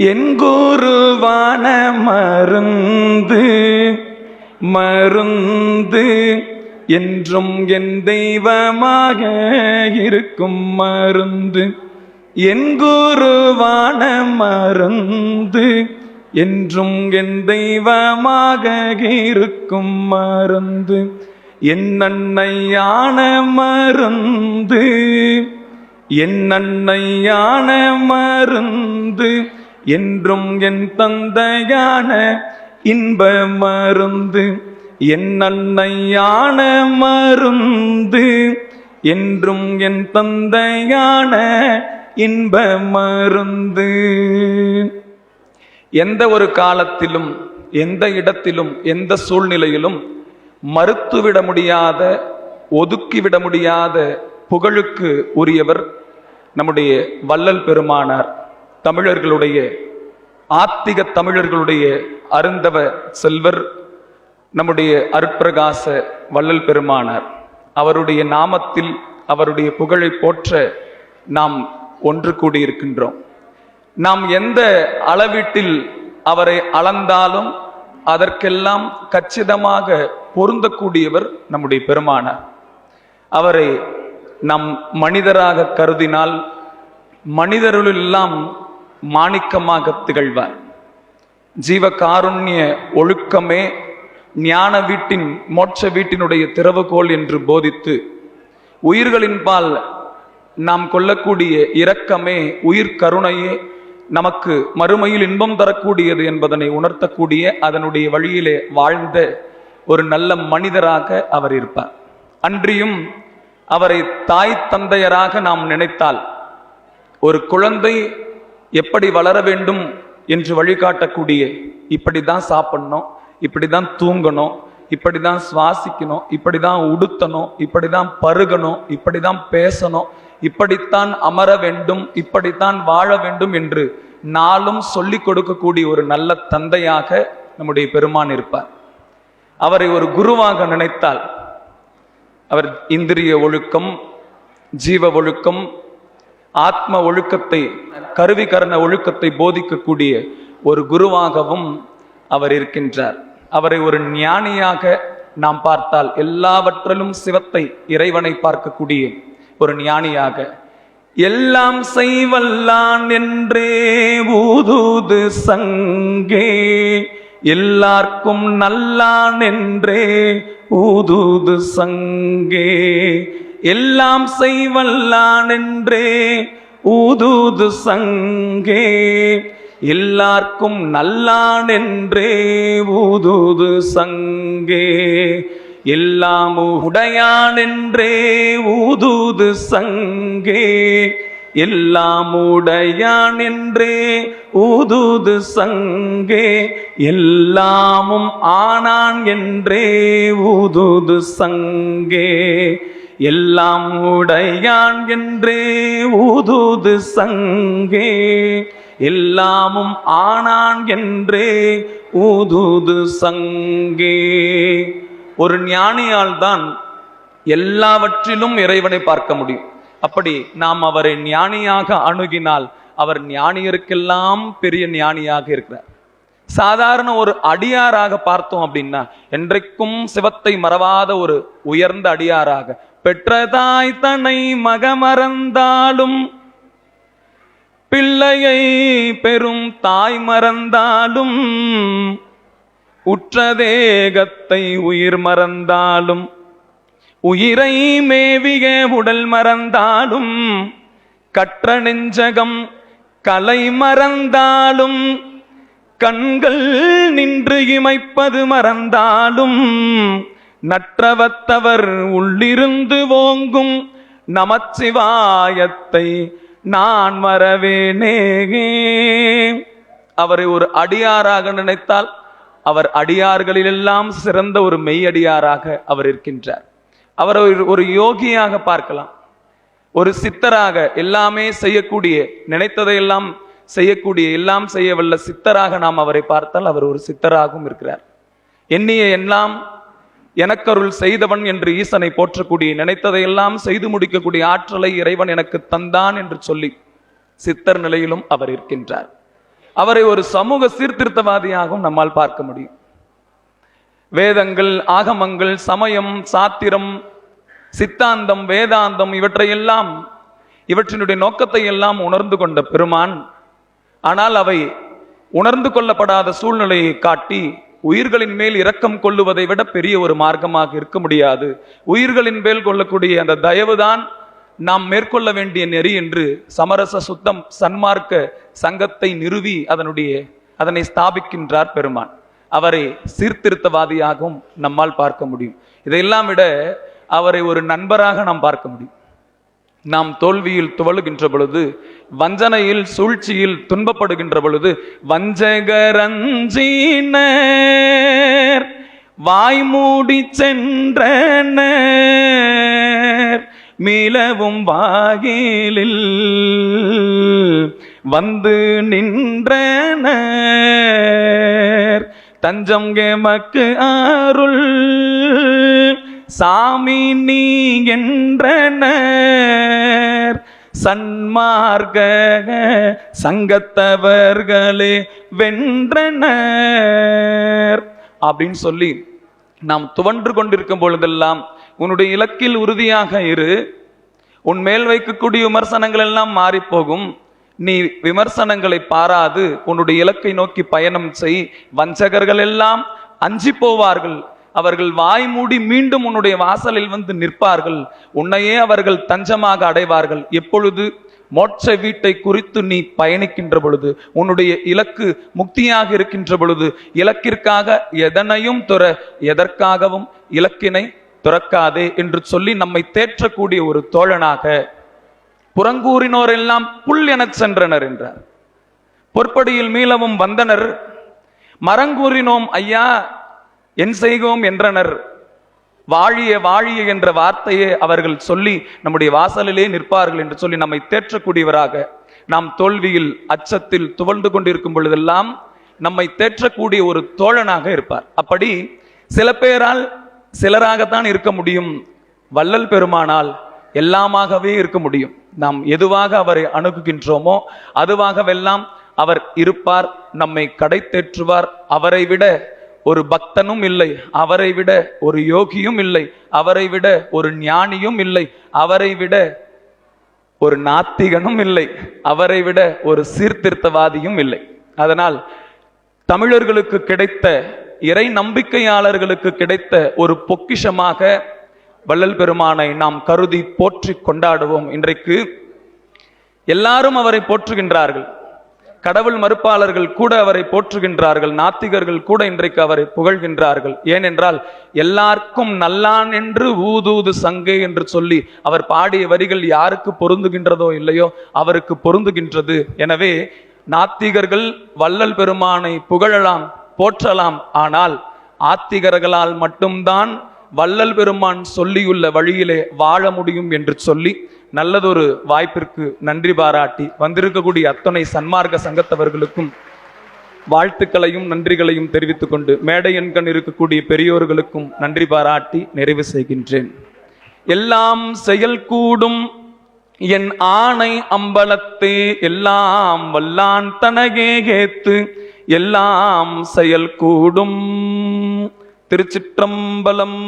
என் குருவான மருந்து மருந்து என்றும் என் தெய்வமாக இருக்கும் மருந்து. என் குருவான மருந்து என்றும் என் தெய்வமாக இருக்கும் மருந்து. என் அன்னையான மருந்து, என் அன்னையான மருந்து, என்றும் என் தந்தையான இன்ப மருந்து. என் அன்னையான மருந்து, என்றும் என் தந்தையான இன்ப மருந்து. எந்த ஒரு காலத்திலும், எந்த இடத்திலும், எந்த சூழ்நிலையிலும் மறுத்துவிட முடியாத, ஒதுக்கிவிட முடியாத புகழுக்கு உரியவர் நம்முடைய வள்ளல் பெருமானார். தமிழர்களுடைய, ஆத்திக தமிழர்களுடைய அருந்தவ செல்வர் நம்முடைய அருட்பிரகாச வள்ளல் பெருமானார். அவருடைய நாமத்தில், அவருடைய புகழை போற்ற நாம் ஒன்று கூடியிருக்கின்றோம். நாம் எந்த அளவீட்டில் அவரை அளந்தாலும் அதற்கெல்லாம் கச்சிதமாக பொருந்தக்கூடியவர் நம்முடைய பெருமானார். அவரை நம் மனிதராக கருதினால் மனிதர்களெல்லாம் மாணிக்கமாக திகழ்வார். ஜீவ காருண்ய ஒழுக்கமே ஞான வீட்டின், மோட்ச வீட்டினுடைய திறவுகோல் என்று போதித்து, உயிர்களின் பால் நாம் கொள்ளக்கூடிய இரக்கமே, உயிர் கருணையே நமக்கு மறுமையில் இன்பம் தரக்கூடியது என்பதனை உணர்த்தக்கூடிய, அதனுடைய வழியிலே வாழ்ந்த ஒரு நல்ல மனிதராக அவர் இருப்பார். அன்றியும் அவரை தாய் தந்தையராக நாம் நினைத்தால், ஒரு குழந்தை எப்படி வளர வேண்டும் என்று வழிகாட்டக்கூடிய, இப்படிதான் சாப்பிடணும், இப்படிதான் தூங்கணும், இப்படிதான் சுவாசிக்கணும், இப்படிதான் உடுத்தணும், இப்படிதான் பருகணும், இப்படிதான் பேசணும், இப்படித்தான் அமர வேண்டும், இப்படித்தான் வாழ வேண்டும் என்று நாளும் சொல்லிக் கொடுக்கக்கூடிய ஒரு நல்ல தந்தையாக நம்முடைய பெருமான் இருப்பார். அவரை ஒரு குருவாக நினைத்தால், அவர் இந்திரிய ஒழுக்கம், ஜீவ ஒழுக்கம், ஆத்ம ஒழுக்கத்தை, கருவிகரண ஒழுக்கத்தை போதிக்கக்கூடிய ஒரு குருவாகவும் அவர் இருக்கின்றார். அவரை ஒரு ஞானியாக நாம் பார்த்தால், எல்லாவற்றிலும் சிவத்தை, இறைவனை பார்க்கக்கூடிய ஒரு ஞானியாக, எல்லாம் செய்வல்லான் என்றே ஊதுது சங்கே, எல்லார்க்கும் நல்லான் என்றே ஊதுது சங்கே, எல்லாம் செய்வல்லான் என்றே ஊதுது சங்கே, எல்லார்க்கும் நல்லான் என்றே ஊதுது சங்கே, எல்லாம் உடையான் என்றே ஊதுது சங்கே, எல்லாம் உடையான் என்றே ஊதுது சங்கே, எல்லாமும் ஆனான் என்றே ஊதுது சங்கே, எல்லாம் உடையான் என்றே ஊதுது சங்கே, எல்லாமும் ஆனான் என்றே ஊதுது சங்கே. ஒரு ஞானியால் தான் எல்லாவற்றிலும் இறைவனை பார்க்க முடியும். அப்படி நாம் அவரை ஞானியாக அணுகினால், அவர் ஞானியருக்கெல்லாம் பெரிய ஞானியாக இருக்கிறார். சாதாரண ஒரு அடியாராக பார்த்தோம் அப்படின்னா, என்றைக்கும் சிவத்தை மறவாத ஒரு உயர்ந்த அடியாராக, பெற்றதாய் தன்னை மகமறந்தாலும், பிள்ளையை பெரும் தாய் மறந்தாலும், உற்ற தேகத்தை உயிர் மறந்தாலும், உயிரை மேவிய உடல் மறந்தாலும், கற்ற நெஞ்சகம் கலை மறந்தாலும், கண்கள் நின்று இமைப்பது மறந்தாலும், நற்றவத்தவர் உள்ளிருந்து ஓங்கும் நமச்சிவாயத்தை நான் மறவேனே. அவரை ஒரு அடியாராக நினைத்தால், அவர் அடியார்களிலெல்லாம் சிறந்த ஒரு மெய்யடியாராக அவர் இருக்கின்றார். அவரை ஒரு யோகியாக பார்க்கலாம், ஒரு சித்தராக, எல்லாமே செய்யக்கூடிய, நினைத்ததையெல்லாம் செய்யக்கூடிய, எல்லாம் செய்ய வல்ல சித்தராக நாம் அவரை பார்த்தால் அவர் ஒரு சித்தராகவும் இருக்கிறார். எண்ணிய எல்லாம் எனக்கருள் செய்தவன் என்று ஈசனை போற்றக்கூடிய, நினைத்ததையெல்லாம் செய்து முடிக்கக்கூடிய ஆற்றலை இறைவன் எனக்கு தந்தான் என்று சொல்லி சித்தர் நிலையிலும் அவர் இருக்கின்றார். அவரை ஒரு சமூக சீர்திருத்தவாதியாகவும் நம்மால் பார்க்க முடியும். வேதங்கள், ஆகமங்கள், சமயம், சாத்திரம், சித்தாந்தம், வேதாந்தம் இவற்றினுடைய நோக்கத்தை எல்லாம் உணர்ந்து கொண்ட பெருமான், ஆனால் அவை உணர்ந்து கொள்ளப்படாத சூழ்நிலையை காட்டி உயிர்களின் மேல் இரக்கம் கொள்ளுவதை விட பெரிய ஒரு மார்க்கமாக இருக்க முடியாது. உயிர்களின் மேல் கொள்ளக்கூடிய அந்த தயவுதான் நாம் மேற்கொள்ள வேண்டிய நெறி என்று சமரச சுத்தம் சன்மார்க்க சங்கத்தை நிறுவி அதனை ஸ்தாபிக்கின்றார் பெருமான். அவரை சீர்திருத்தவாதியாகவும் நம்மால் பார்க்க முடியும். இதையெல்லாம் விட அவரை ஒரு நண்பராக நாம் பார்க்க முடியும். நாம் தோல்வியில் துவழுகின்ற பொழுது, வஞ்சனையில் சூழ்ச்சியில் துன்பப்படுகின்ற பொழுது, வஞ்சகரஞ்சினர் வாய்மூடி சென்றனர் மீளவும் வாயிலில் வந்து நின்றனர் தஞ்சம் எமக்கு அருள் சாமி நீ என்றனர் சன்மார்க்க சங்கத்தவர்களே வென்றனர் அப்படின்னு சொல்லி நாம் துவன்று கொண்டிருக்கும் பொழுதெல்லாம் உன்னுடைய இலக்கில் உறுதியாக இரு. உன் மேல் வைக்கக்கூடிய விமர்சனங்கள் எல்லாம் மாறி போகும். நீ விமர்சனங்களை பாராது உன்னுடைய இலக்கை நோக்கி பயணம் செய். வஞ்சகர்கள் எல்லாம் அஞ்சி போவார்கள். அவர்கள் வாய் மூடி மீண்டும் உன்னுடைய வாசலில் வந்து நிற்பார்கள். உன்னையே அவர்கள் தஞ்சமாக அடைவார்கள். எப்பொழுது? மோட்ச வீட்டை குறித்து நீ பயணிக்கின்ற பொழுது, உன்னுடைய இலக்கு முக்தியாக இருக்கின்ற பொழுது, இலக்கிற்காக எதனையும் எதற்காகவும் இலக்கினை துறக்காதே என்று சொல்லி நம்மை தேற்றக்கூடிய ஒரு தோழனாக, புறங்கூறினோர் எல்லாம் புல் எனச் சென்றனர் என்றார். பொற்படியில் மீளவும் வந்தனர். மரங்கூறினோம் ஐயா என் செய்கோம் என்றனர். வாழிய வாழிய என்ற வார்த்தையை அவர்கள் சொல்லி நம்முடைய வாசலிலே நிற்பார்கள் என்று சொல்லி நம்மை தேற்றக்கூடியவராக, நாம் தோல்வியில் அச்சத்தில் துவழ்ந்து கொண்டிருக்கும் பொழுதெல்லாம் நம்மை தேற்றக்கூடிய ஒரு தோழனாக இருப்பார். அப்படி சில பேரால் சிலராகத்தான் இருக்க முடியும். வள்ளல் பெருமானால் எல்லாமாகவே இருக்க முடியும். நாம் எதுவாக அவரை அணுகுகின்றோமோ அதுவாகவெல்லாம் அவர் இருப்பார். நம்மை கடை தேற்றுவார். அவரை விட ஒரு பக்தனும் இல்லை, அவரை விட ஒரு யோகியும் இல்லை, அவரை விட ஒரு ஞானியும் இல்லை, அவரை விட ஒரு நாத்திகனும் இல்லை, அவரை விட ஒரு சீர்திருத்தவாதியும் இல்லை. அதனால் தமிழர்களுக்கு கிடைத்த, இறை நம்பிக்கையாளர்களுக்கு கிடைத்த ஒரு பொக்கிஷமாக வள்ளல் பெருமானை நாம் கருதி போற்றி கொண்டாடுவோம். இன்றைக்கு எல்லாரும் அவரை போற்றுகின்றார்கள். கடவுள் மறுப்பாளர்கள் கூட அவரை போற்றுகின்றார்கள். நாத்திகர்கள் கூட இன்றைக்கு அவரை புகழ்கின்றார்கள். ஏனென்றால் எல்லாருக்கும் நல்லான் என்று ஊதூது சங்கே என்று சொல்லி அவர் பாடிய வரிகள் யாருக்கு பொருந்துகின்றதோ இல்லையோ அவருக்கு பொருந்துகின்றது. எனவே நாத்திகர்கள் வள்ளல் பெருமானை புகழலாம், போற்றலாம். ஆனால் ஆத்திகர்களால் மட்டும்தான் வள்ளல் பெருமான் சொல்லியுள்ள வழியிலே வாழ முடியும் என்று சொல்லி நல்லதொரு வாய்ப்பிற்கு நன்றி பாராட்டி வந்திருக்கக்கூடிய அத்தனை சன்மார்க்க சங்கத்தவர்களுக்கும் வாழ்த்துக்களையும் நன்றிகளையும் தெரிவித்துக் கொண்டு மேடை எண்கண் இருக்கக்கூடிய பெரியோர்களுக்கும் நன்றி பாராட்டி நிறைவு செய்கின்றேன். எல்லாம் செயல் கூடும் என் ஆணை அம்பலத்தே எல்லாம் வல்லான் தனகே கேத்து எல்லாம் செயல் கூடும். திருச்சிற்றம்பலம்.